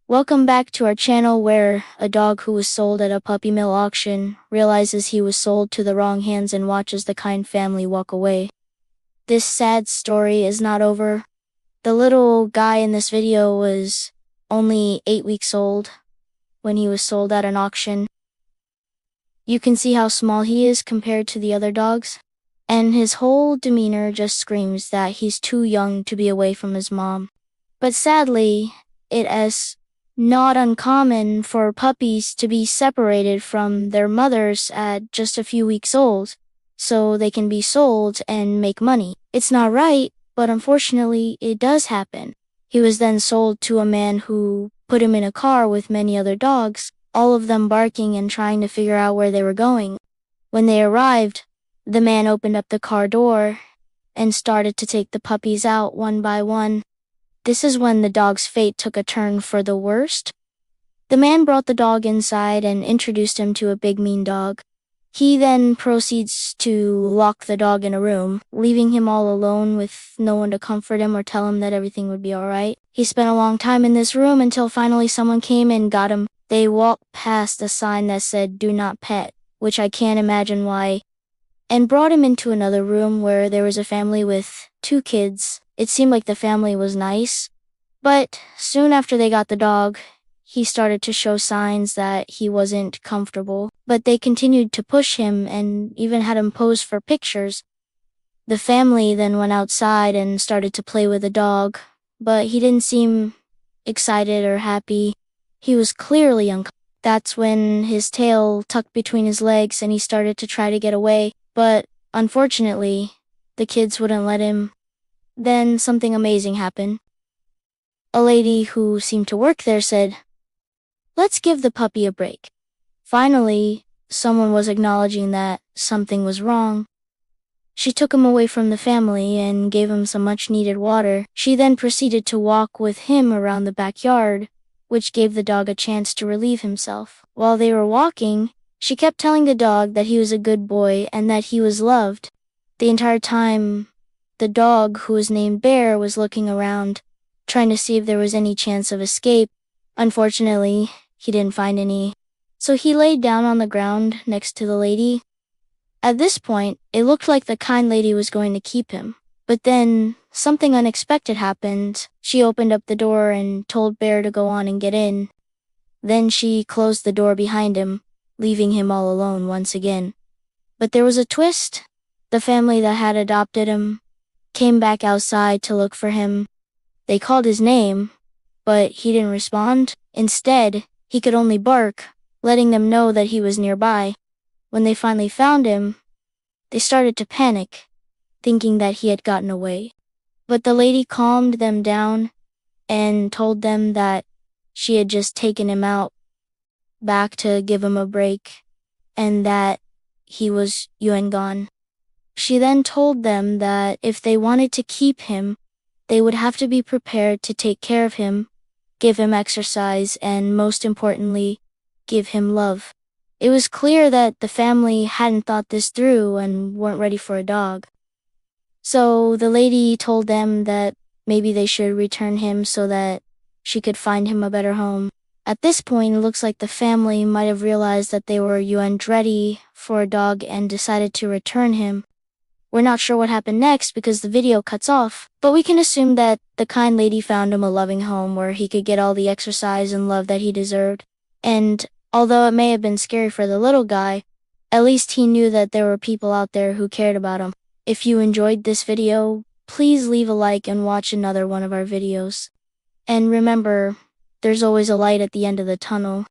Welcome back to our channel where a dog who was sold at a puppy mill auction realizes he was sold to the wrong hands and watches the kind family walk away. This sad story is not over. The little guy in this video was only 8 weeks old when he was sold at an auction. You can see how small he is compared to the other dogs, and his whole demeanor just screams that he's too young to be away from his mom. But sadly, it is not uncommon for puppies to be separated from their mothers at just a few weeks old, so they can be sold and make money. It's not right, but unfortunately it does happen. He was then sold to a man who put him in a car with many other dogs, all of them barking and trying to figure out where they were going. When they arrived, the man opened up the car door and started to take the puppies out one by one. This is when the dog's fate took a turn for the worst. The man brought the dog inside and introduced him to a big mean dog. He then proceeds to lock the dog in a room, leaving him all alone with no one to comfort him or tell him that everything would be alright. He spent a long time in this room until finally someone came and got him. They walked past a sign that said "Do not pet," which I can't imagine why, and brought him into another room where there was a family with 2 kids. It seemed like the family was nice, but soon after they got the dog, he started to show signs that he wasn't comfortable, but they continued to push him and even had him pose for pictures. The family then went outside and started to play with the dog, but he didn't seem excited or happy. He was clearly uncomfortable. That's when his tail tucked between his legs and he started to try to get away, but unfortunately, the kids wouldn't let him. Then something amazing happened. A lady who seemed to work there said, "Let's give the puppy a break." Finally, someone was acknowledging that something was wrong. She took him away from the family and gave him some much-needed water. She then proceeded to walk with him around the backyard, which gave the dog a chance to relieve himself. While they were walking, she kept telling the dog that he was a good boy and that he was loved. The entire time, the dog, who was named Bear, was looking around, trying to see if there was any chance of escape. Unfortunately, he didn't find any, so he laid down on the ground next to the lady. At this point, it looked like the kind lady was going to keep him, but then something unexpected happened. She opened up the door and told Bear to go on and get in. Then she closed the door behind him, leaving him all alone once again. But there was a twist. The family that had adopted him came back outside to look for him. They called his name, but he didn't respond. Instead, he could only bark, letting them know that he was nearby. When they finally found him, they started to panic, thinking that he had gotten away. But the lady calmed them down and told them that she had just taken him out back to give him a break, and that he was gone. She then told them that if they wanted to keep him, they would have to be prepared to take care of him, give him exercise, and most importantly, give him love. It was clear that the family hadn't thought this through and weren't ready for a dog. So the lady told them that maybe they should return him so that she could find him a better home. At this point, it looks like the family might have realized that they were ready for a dog and decided to return him. We're not sure what happened next because the video cuts off, but we can assume that the kind lady found him a loving home where he could get all the exercise and love that he deserved. And although it may have been scary for the little guy, at least he knew that there were people out there who cared about him. If you enjoyed this video, please leave a like and watch another one of our videos. And remember, there's always a light at the end of the tunnel.